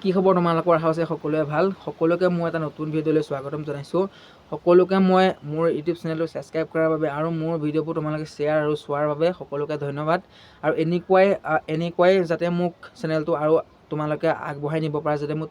কি খবৰ তোমালোকৰ? আশা আছে সকলোৱে ভাল। সকলোকে মই এটা নতুন ভিডিঅ'লৈ স্বাগতম জনাইছোঁ। সকলোকে মই মোৰ ইউটিউব চেনেলটো ছাবস্ক্ৰাইব কৰাৰ বাবে আৰু মোৰ ভিডিঅ'বোৰ তোমালোকে শ্বেয়াৰ আৰু চোৱাৰ বাবে সকলোকে ধন্যবাদ। আৰু এনেকুৱাই যাতে মোক চেনেলটো আৰু তোমালোকে আগবঢ়াই নিব পৰা, যাতে মোৰ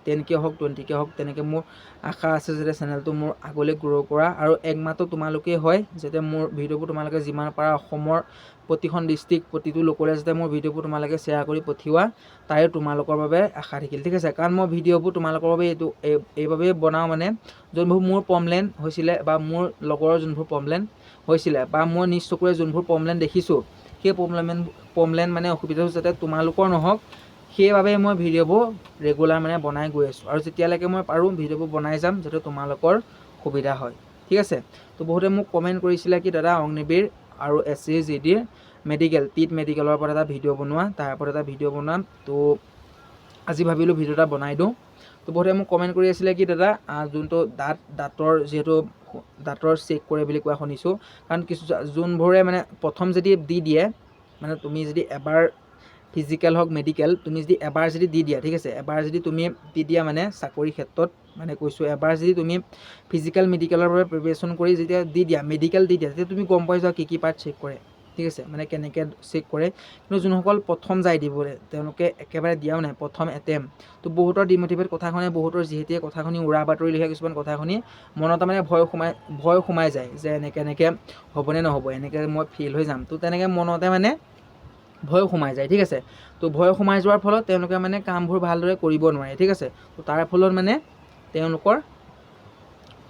10K হওক 20K হওক, তেনেকৈ মোৰ আশা আছে যাতে চেনেলটো মোৰ আগলৈ গ্ৰ' কৰা। আৰু একমাত্ৰ তোমালোকেই হয় যাতে মোৰ ভিডিঅ'বোৰ তোমালোকে যিমান পাৰা অসমৰ প্ৰতিখন ডিষ্ট্ৰিক্ট প্ৰতিটো লোকলৈ যাতে মোৰ ভিডিঅ'বোৰ তোমালোকে শ্বেয়াৰ কৰি পঠিওৱা, তাই তোমালোকৰ বাবে আশা থাকিল। ঠিক আছে, কাৰণ মই ভিডিঅ'বোৰ তোমালোকৰ বাবে এইবাবেই বনাওঁ, মানে যোনবোৰ মোৰ প্ৰব্লেম হৈছিলে বা মোৰ লগৰৰ যোনবোৰ প্ৰব্লেম হৈছিলে বা মই নিজ চকুৰে যোনবোৰ প্ৰব্লেম দেখিছোঁ, সেই প্ৰব্লেম মানে অসুবিধাবোৰ যাতে তোমালোকৰ নহওক, সেইবাবে মই ভিডিঅ'বোৰ ৰেগুলাৰ মানে বনাই গৈ আছোঁ। আৰু যেতিয়ালৈকে মই পাৰোঁ ভিডিঅ'বোৰ বনাই যাম যাতে তোমালোকৰ সুবিধা হয়। ঠিক আছে, তো বহুতে মোক কমেণ্ট কৰিছিলে কি দাদা অগ্নিবীৰ আৰু SCGDৰ পিট মেডিকেলৰ ওপৰত এটা ভিডিঅ' বনোৱা, তাৰ ওপৰত এটা ভিডিঅ' বনাম। তো আজি ভাবিলোঁ ভিডিঅ' এটা বনাই দিওঁ। তো বহুতে মোক কমেণ্ট কৰি আছিলে কি দাদা যোনটো দাঁতৰ যিহেতু দাঁতৰ চেক কৰে বুলি কোৱা শুনিছোঁ, কাৰণ যোনবোৰে মানে প্ৰথম যদি দি দিয়ে, মানে তুমি যদি এবাৰ ফিজিকেল হওক মেডিকেল, তুমি যদি এবাৰ যদি দি দিয়া, ঠিক আছে, এবাৰ যদি তুমি দি দিয়া মানে চাকৰি ক্ষেত্ৰত মানে কৈছোঁ, এবাৰ যদি তুমি ফিজিকেল মেডিকেলৰ বাবে প্ৰিপেৰেশ্যন কৰি যেতিয়া দি দিয়া, মেডিকেল দি দিয়া, তেতিয়া তুমি গম পাই যোৱা কি পাৰ্ট চেক কৰে। ঠিক আছে, মানে কেনেকৈ চেক কৰে। কিন্তু যোনসকল প্ৰথম যায় দিবলৈ, তেওঁলোকে একেবাৰে দিয়াও নাই, প্ৰথম এটেম্প। তো বহুতৰ ডিম'টিভেট কথা শুনি, বহুতৰ যিহেতুৱে কথা শুনি উৰা বাতৰি লিখা কিছুমান কথা শুনি মনত মানে ভয় সোমাই যায় যে এনেকৈ হ'বনে নহ'ব, এনেকৈ মই ফেইল হৈ যাম। তো তেনেকৈ মনতে মানে ভয় সোমাই যায়। ঠিক আছে, তো ভয় সোমাই যোৱাৰ ফলত তেওঁলোকে মানে কামবোৰ ভালদৰে কৰিব নোৱাৰে। ঠিক আছে, তো তাৰ ফলত মানে তেওঁলোকৰ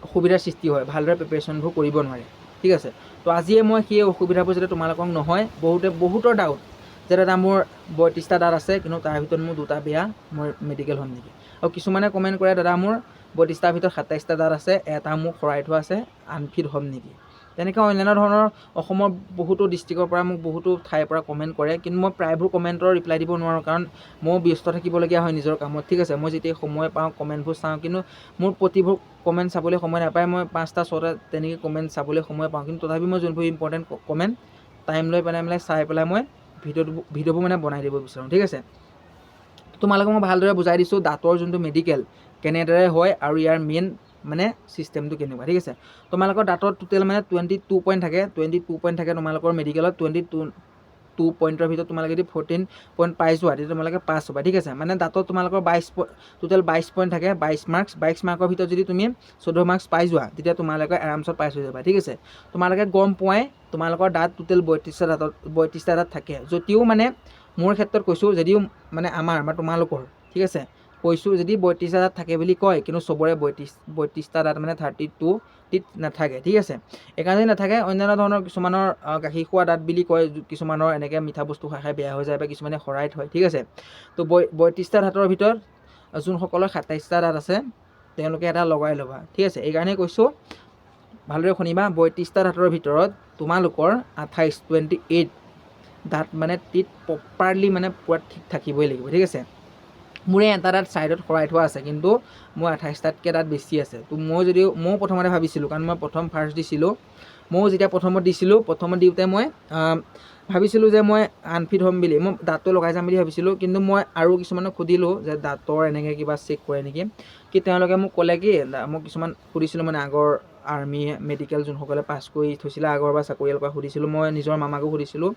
অসুবিধাৰ সৃষ্টি হয়, ভালদৰে প্ৰিপেৰেশ্যনবোৰ কৰিব নোৱাৰে। ঠিক আছে, তো আজিয়ে মই সেই অসুবিধাবোৰ যাতে তোমালোকক নহয়, বহুতৰ ডাউট যে দাদা মোৰ 32টা দাঁত আছে, কিন্তু তাৰ ভিতৰত মোৰ 2টা বেয়া, মই মেডিকেল হ'ম নেকি? আৰু কিছুমানে কমেণ্ট কৰে দাদা মোৰ 32টাৰ ভিতৰত 27টা দাঁত আছে, এটা মোক সৰাই থোৱা আছে, আনফিট হ'ম নেকি? তেনেকৈ অন্যান্য ধৰণৰ অসমৰ বহুতো ডিষ্ট্ৰিক্টৰ পৰা মোক বহুতো ঠাইৰ পৰা কমেণ্ট কৰে, কিন্তু মই প্ৰায়বোৰ কমেণ্টৰ ৰিপ্লাই দিব নোৱাৰোঁ, কাৰণ মই ব্যস্ত থাকিবলগীয়া হয় নিজৰ কামত। ঠিক আছে, মই যেতিয়া সময় পাওঁ কমেণ্টবোৰ চাওঁ, কিন্তু মোৰ প্ৰতিবোৰ কমেণ্ট চাবলৈ সময় নাপায়। মই 5টা 6টা তেনেকৈ কমেণ্ট চাবলৈ সময় পাওঁ, কিন্তু তথাপি মই যোনবোৰ ইম্পৰ্টেণ্ট কমেণ্ট টাইম লৈ পেলাই চাই পেলাই মই ভিডিঅ'বোৰ মানে বনাই দিব বিচাৰোঁ। ঠিক আছে, তোমালোকক মই ভালদৰে বুজাই দিছোঁ দাঁতৰ যোনটো মেডিকেল কেনেদৰে হয় আৰু ইয়াৰ মেইন মানে চিষ্টেমটো কেনেকুৱা। ঠিক আছে, তোমালোকৰ দাঁতত টোটেল মানে 22 পইণ্ট থাকে, তোমালোকৰ মেডিকেলত 22 পইণ্টৰ ভিতৰত তোমালোকে যদি 14 পইণ্ট পাই যোৱা, তেতিয়া তোমালোকে পাছ হ'বা। ঠিক আছে, মানে দাঁতত তোমালোকৰ টোটেল 22 পইণ্ট থাকে, 22 মাৰ্কৰ ভিতৰত যদি তুমি 14 মাৰ্কছ পাই যোৱা, তেতিয়া তোমালোকে আৰামছত পাছ হৈ যাবা। ঠিক আছে, তোমালোকে গম পোৱাই তোমালোকৰ দাঁত টোটেল 32টা দাঁত থাকে, যদিও মানে মোৰ ক্ষেত্ৰত কৈছোঁ, যদিও মানে আমাৰ বা তোমালোকৰ, ঠিক আছে, কৈছোঁ যদি 32টা দাঁত থাকে বুলি কয়, কিন্তু চবৰে 32টা দাঁত মানে 32টিত নাথাকে। ঠিক আছে, এইকাৰণেই নাথাকে, অন্যান্য ধৰণৰ কিছুমানৰ গাখীৰ খোৱা দাঁত বুলি কয়, কিছুমানৰ এনেকৈ মিঠা বস্তু খাই বেয়া হৈ যায় বা কিছুমানে শৰাই থয়। ঠিক আছে, তো 32টা দাঁতৰ ভিতৰত যোনসকলৰ 27টা দাঁত আছে তেওঁলোকে এটা লগাই ল'বা। ঠিক আছে, এইকাৰণেই কৈছোঁ ভালদৰে শুনিবা, 32টা দাঁতৰ ভিতৰত তোমালোকৰ 28 দাঁত মানে টিত প্ৰপাৰলি মানে পূৰা ঠিক থাকিবই লাগিব। ঠিক আছে, মোৰে এটা দাঁত ছাইডত সৰাই থোৱা আছে, কিন্তু মোৰ 28টাতকৈ দাঁত বেছি আছে। তো ময়ো প্ৰথমতে ভাবিছিলোঁ, কাৰণ মই ফাৰ্ষ্ট দিছিলোঁ, ময়ো যেতিয়া প্ৰথমত দিওঁতে মই ভাবিছিলোঁ যে মই আনফিট হ'ম বুলি, মই দাঁতটো লগাই যাম বুলি ভাবিছিলোঁ। কিন্তু মই আৰু কিছুমানক সুধিলোঁ যে দাঁতৰ এনেকৈ কিবা চেক কৰে নেকি, কি তেওঁলোকে মোক ক'লে কি, মই কিছুমান সুধিছিলোঁ মানে আগৰ আৰ্মি মেডিকেল যোনসকলে পাছ কৰি থৈছিলে আগৰ বা চাকৰিয়ালৰ পৰা সুধিছিলোঁ, মই নিজৰ মামাকো সুধিছিলোঁ,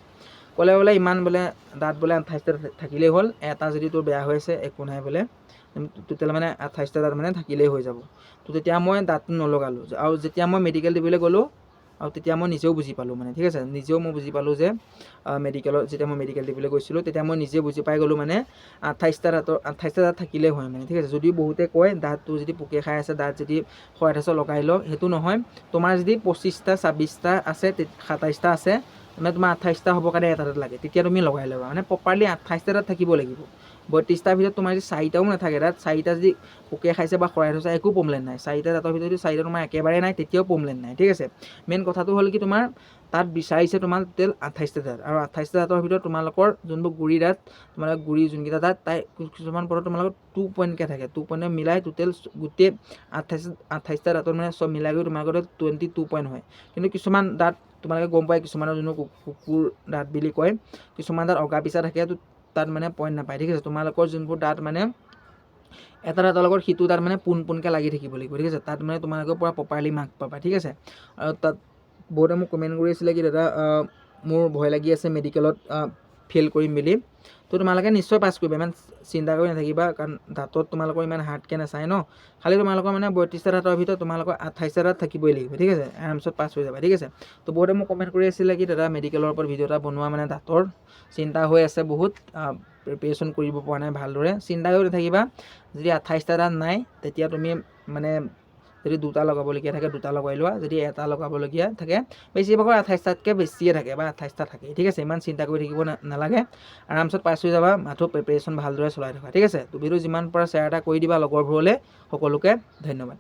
ক'লে বোলে ইমান বোলে দাঁত বোলে 28টা থাকিলেই হ'ল, এটা যদি তোৰ বেয়া হৈ আছে একো নাই বোলে, টোটেল মানে 28টা দাঁত মানে থাকিলেই হৈ যাব। তো তেতিয়া মই দাঁতটো নলগালোঁ। আৰু যেতিয়া মই মেডিকেল দিবলৈ গ'লোঁ, আৰু তেতিয়া মই নিজেও বুজি পালোঁ মানে, ঠিক আছে, মই বুজি পালোঁ যে যেতিয়া মই মেডিকেল দিবলৈ গৈছিলোঁ, তেতিয়া মই নিজে বুজি পাই গ'লোঁ মানে 28টা দাঁত থাকিলেই হয় মানে। ঠিক আছে, যদিও বহুতে কয় দাঁতটো যদি পোকে খাই আছে, দাঁত যদি সৰাই থৈছে লগাই লওক, সেইটো নহয়। তোমাৰ যদি 25টা 26টা আছে, 27টা আছে, মানে তোমাৰ 28টা হ'ব কাৰণে এটা দাঁত লাগে, তেতিয়া তুমি লগাই ল'বা। মানে প্ৰপাৰলি 28টা দাঁত থাকিব লাগিব। 32টাৰ ভিতৰত তোমাৰ যদি 4টাও নাথাকে দাঁত, 4টা যদি পোকে খাইছে বা সৰাই থৈছে একো প্ৰব্লেম নাই। 4টা দাঁতৰ ভিতৰত যদি 4টা তোমাৰ একেবাৰে নাই, তেতিয়াও প্ৰব্লেম নাই। ঠিক আছে, মেইন কথাটো হ'ল কি তোমাৰ তাত বিচাৰিছে তোমাৰ টোটেল 28টা দাঁত, আৰু 28টা দাঁতৰ ভিতৰত তোমালোকৰ যোনবোৰ গুৰি দাঁত, তোমালোকৰ গুৰি যোনকেইটা দাঁত, তাই কিছুমান পদত তোমালোকৰ 2 পইণ্টকৈ থাকে, 2 পইণ্টে মিলাই টোটেল গোটেই 28টা দাঁতৰ মানে চব মিলাই গৈ তোমালোকৰ 22 পইণ্ট হয়। কিন্তু কিছুমান দাঁত তোমালোকে গম পায়, কিছুমানৰ যোনটো কুকুৰ দাঁত বুলি কয়, কিছুমান দাঁত অগা পিছা থাকে, তাত মানে পইণ্ট নাপায়, ঠিক আছে। তোমালোকৰ যোনবোৰ দাঁত মানে এটা দাঁতৰ লগত সিটো দাঁত মানে পোনকৈ লাগি থাকিব লাগিব, ঠিক আছে। তাত মানে তোমালোকে পূৰা প্ৰপাৰলি মাৰ্ক পাবা, ঠিক আছে। আৰু তাত বহুতে মোক কমেণ্ট কৰি আছিলে কি দাদা মোৰ ভয় লাগি আছে মেডিকেলত ফেইল কৰিম বুলি। তো তোমালোকে নিশ্চয় পাছ কৰিবা, ইমান চিন্তা কৰি নাথাকিবা, কাৰণ দাঁতত তোমালোকৰ ইমান হাৰ্ডকৈ নাচায় ন। খালি তোমালোকৰ মানে 32টা দাঁতৰ ভিতৰত তোমালোকৰ 28টা দাঁত থাকিবই লাগিব, ঠিক আছে। আৰামছত পাছ হৈ যাবা, ঠিক আছে। তো বহুতে মোক কমেণ্ট কৰি আছিলে কি দাদা মেডিকেলৰ ওপৰত ভিডিঅ' এটা বনোৱা, মানে দাঁতৰ চিন্তা হৈ আছে বহুত, প্ৰিপেৰেশ্যন কৰিব পৰা নাই ভালদৰে। চিন্তা কৰি নাথাকিবা, যদি 28টা দাঁত নাই তেতিয়া তুমি মানে যদি 2টা লগাবলগীয়া থাকে 2টা লগাই লোৱা, যদি এটা লগাবলগীয়া থাকে, বেছিভাগৰ 28টাতকৈ বেছিয়ে থাকে বা 28টা থাকে, ঠিক আছে। ইমান চিন্তা কৰি থাকিব নালাগে, আৰামছত পাছ হৈ যাবা, মাথো প্ৰিপেৰেশ্যন ভালদৰে চলাই থকা, ঠিক আছে। তো ভিডিঅ' যিমান পৰা শ্বেয়াৰ এটা কৰি দিবা লগৰবোৰলৈ। সকলোকে ধন্যবাদ।